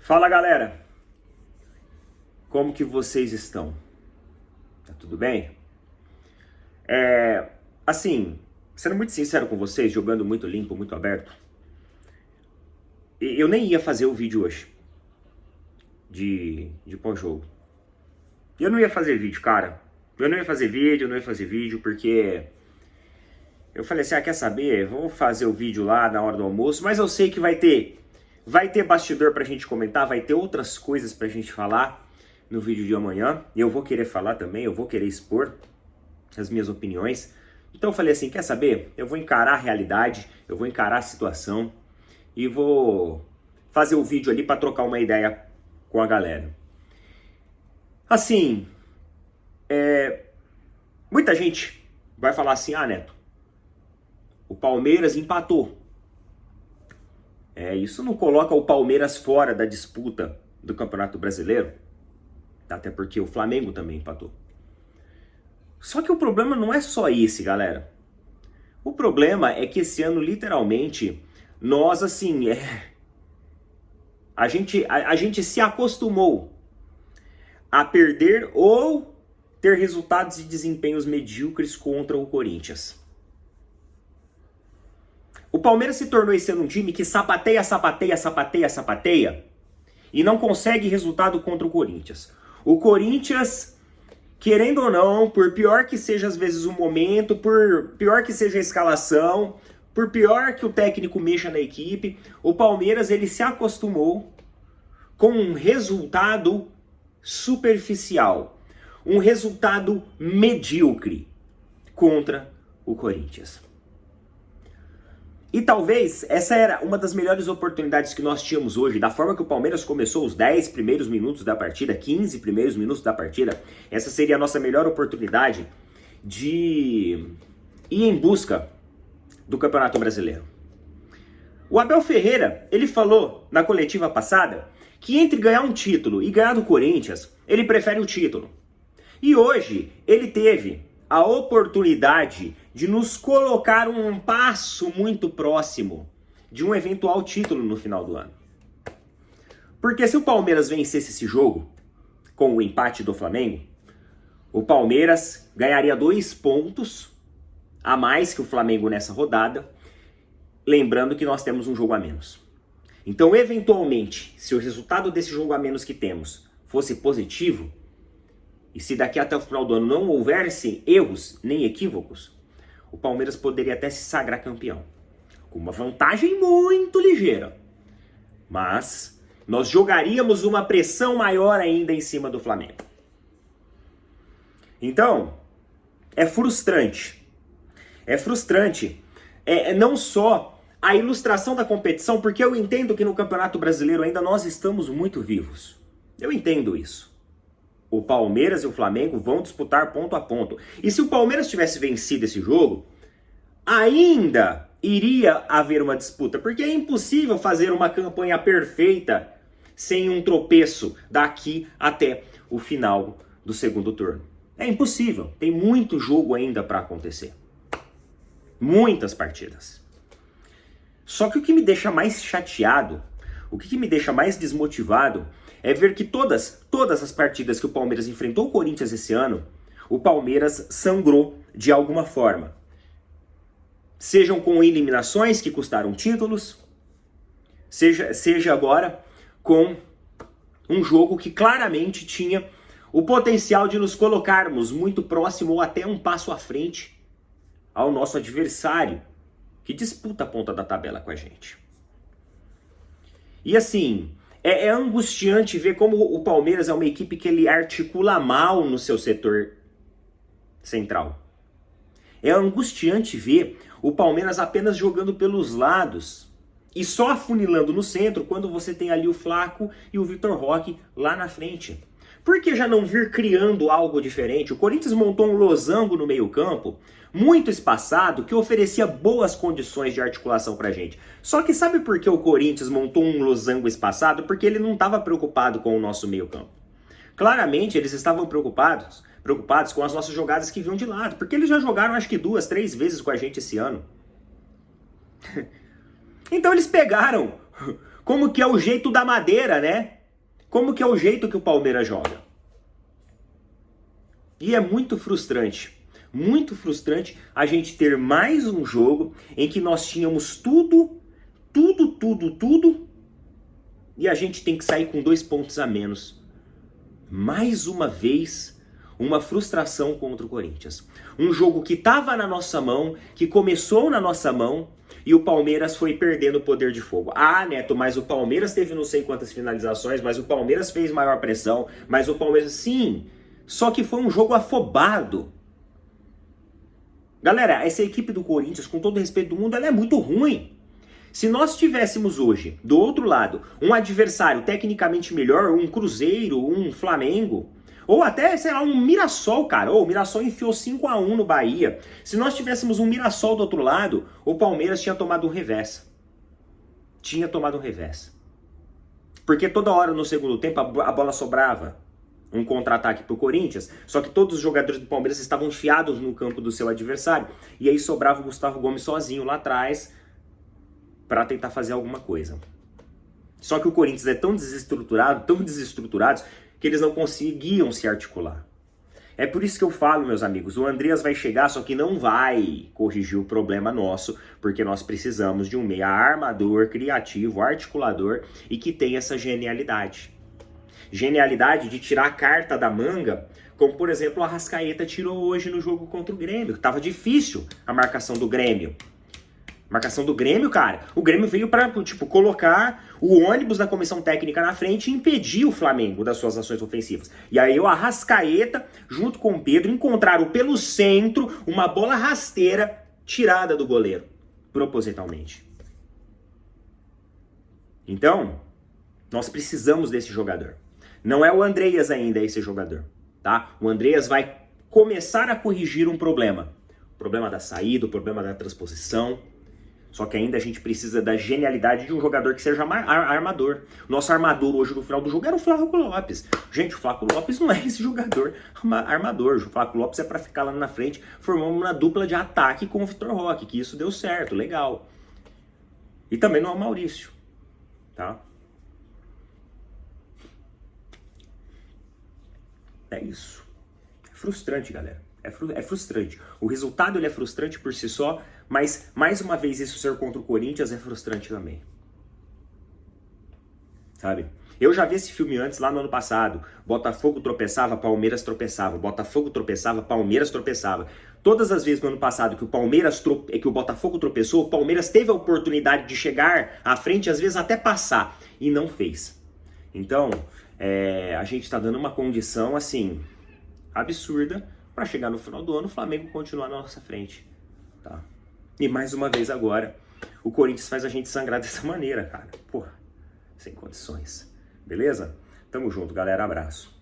Fala, galera, como que vocês estão? Tá tudo bem? Assim, sendo muito sincero com vocês, jogando muito limpo, muito aberto, eu nem ia fazer o vídeo hoje de pós-jogo. Eu não ia fazer vídeo, cara. Eu não ia fazer vídeo porque eu falei assim, quer saber? Vou fazer o vídeo lá na hora do almoço, mas eu sei que vai ter bastidor pra gente comentar, vai ter outras coisas pra gente falar no vídeo de amanhã. E eu vou querer falar também, eu vou querer expor as minhas opiniões. Então eu falei assim, quer saber? Eu vou encarar a realidade, eu vou encarar a situação e vou fazer o vídeo ali pra trocar uma ideia com a galera. Assim, muita gente vai falar assim, Neto, o Palmeiras empatou. Isso não coloca o Palmeiras fora da disputa do Campeonato Brasileiro, até porque o Flamengo também empatou. Só que o problema não é só esse, galera. O problema é que esse ano, literalmente, nós, assim, a gente se acostumou a perder ou ter resultados e desempenhos medíocres contra o Corinthians. O Palmeiras se tornou esse ano um time que sapateia e não consegue resultado contra o Corinthians. O Corinthians, querendo ou não, por pior que seja às vezes o momento, por pior que seja a escalação, por pior que o técnico mexa na equipe, o Palmeiras ele se acostumou com um resultado superficial, um resultado medíocre contra o Corinthians. E talvez essa era uma das melhores oportunidades que nós tínhamos hoje, da forma que o Palmeiras começou os 10 primeiros minutos da partida, 15 primeiros minutos da partida, essa seria a nossa melhor oportunidade de ir em busca do Campeonato Brasileiro. O Abel Ferreira, ele falou na coletiva passada que entre ganhar um título e ganhar do Corinthians, ele prefere o título. E hoje ele teve a oportunidade de nos colocar um passo muito próximo de um eventual título no final do ano. Porque se o Palmeiras vencesse esse jogo com o empate do Flamengo, o Palmeiras ganharia 2 pontos a mais que o Flamengo nessa rodada, lembrando que nós temos um jogo a menos. Então, eventualmente, se o resultado desse jogo a menos que temos fosse positivo, e se daqui até o final do ano não houvesse erros nem equívocos, o Palmeiras poderia até se sagrar campeão. Com uma vantagem muito ligeira. Mas nós jogaríamos uma pressão maior ainda em cima do Flamengo. Então, é frustrante. É frustrante. Não só a ilustração da competição, porque eu entendo que no Campeonato Brasileiro ainda nós estamos muito vivos. Eu entendo isso. O Palmeiras e o Flamengo vão disputar ponto a ponto. E se o Palmeiras tivesse vencido esse jogo, ainda iria haver uma disputa. Porque é impossível fazer uma campanha perfeita sem um tropeço daqui até o final do segundo turno. É impossível. Tem muito jogo ainda para acontecer. Muitas partidas. Só que o que me deixa mais chateado, o que me deixa mais desmotivado, é ver que todas as partidas que o Palmeiras enfrentou o Corinthians esse ano, o Palmeiras sangrou de alguma forma. Sejam com eliminações que custaram títulos, seja agora com um jogo que claramente tinha o potencial de nos colocarmos muito próximo ou até um passo à frente ao nosso adversário, que disputa a ponta da tabela com a gente. E assim, é angustiante ver como o Palmeiras é uma equipe que ele articula mal no seu setor central. É angustiante ver o Palmeiras apenas jogando pelos lados e só afunilando no centro quando você tem ali o Flaco e o Vitor Roque lá na frente. Por que já não vir criando algo diferente? O Corinthians montou um losango no meio-campo, muito espaçado, que oferecia boas condições de articulação pra gente. Só que sabe por que o Corinthians montou um losango espaçado? Porque ele não estava preocupado com o nosso meio-campo. Claramente, eles estavam preocupados com as nossas jogadas que vinham de lado, porque eles já jogaram acho que 2, 3 vezes com a gente esse ano. Então eles pegaram Como que é o jeito da madeira, né? Como que é o jeito que o Palmeiras joga. E é muito frustrante a gente ter mais um jogo em que nós tínhamos tudo, e a gente tem que sair com 2 pontos a menos. Mais uma vez, uma frustração contra o Corinthians. Um jogo que estava na nossa mão, que começou na nossa mão, e o Palmeiras foi perdendo o poder de fogo. Ah, Neto, mas o Palmeiras teve não sei quantas finalizações, mas o Palmeiras fez maior pressão, mas o Palmeiras... Sim, só que foi um jogo afobado. Galera, essa equipe do Corinthians, com todo o respeito do mundo, ela é muito ruim. Se nós tivéssemos hoje, do outro lado, um adversário tecnicamente melhor, um Cruzeiro, um Flamengo, ou até, sei lá, um Mirassol, cara. O Mirassol enfiou 5-1 no Bahia. Se nós tivéssemos um Mirassol do outro lado, o Palmeiras tinha tomado um revés. Tinha tomado um revés. Porque toda hora no segundo tempo a bola sobrava. Um contra-ataque pro Corinthians, só que todos os jogadores do Palmeiras estavam enfiados no campo do seu adversário. E aí sobrava o Gustavo Gomes sozinho lá atrás para tentar fazer alguma coisa. Só que o Corinthians é tão desestruturado, que eles não conseguiam se articular. É por isso que eu falo, meus amigos, o Andreas vai chegar, só que não vai corrigir o problema nosso, porque nós precisamos de um meia armador, criativo, articulador e que tenha essa genialidade. Genialidade de tirar a carta da manga, como por exemplo a Arrascaeta tirou hoje no jogo contra o Grêmio. Tava difícil a marcação do Grêmio. Marcação do Grêmio, cara. O Grêmio veio para colocar o ônibus da comissão técnica na frente e impedir o Flamengo das suas ações ofensivas. E aí o Arrascaeta, junto com o Pedro, encontraram pelo centro uma bola rasteira tirada do goleiro, propositalmente. Então, nós precisamos desse jogador. Não é o Andreas ainda esse jogador, tá? O Andreas vai começar a corrigir um problema. O problema da saída, o problema da transposição. Só que ainda a gente precisa da genialidade de um jogador que seja armador. Nosso armador hoje no final do jogo era o Flávio Lopes. Gente, o Flávio Lopes não é esse jogador armador. O Flávio Lopes é para ficar lá na frente formando uma dupla de ataque com o Vitor Roque, que isso deu certo, legal. E também não é o Maurício, tá? É isso. É frustrante, galera. É frustrante. O resultado ele é frustrante por si só, mas mais uma vez isso ser contra o Corinthians é frustrante também. Sabe? Eu já vi esse filme antes, lá no ano passado. Botafogo tropeçava, Palmeiras tropeçava. Botafogo tropeçava, Palmeiras tropeçava. Todas as vezes no ano passado que o Botafogo tropeçou, o Palmeiras teve a oportunidade de chegar à frente, às vezes até passar, e não fez. Então, a gente está dando uma condição, assim, absurda para chegar no final do ano o Flamengo continuar na nossa frente, tá? E mais uma vez agora, o Corinthians faz a gente sangrar dessa maneira, cara. Porra, sem condições. Beleza? Tamo junto, galera. Abraço.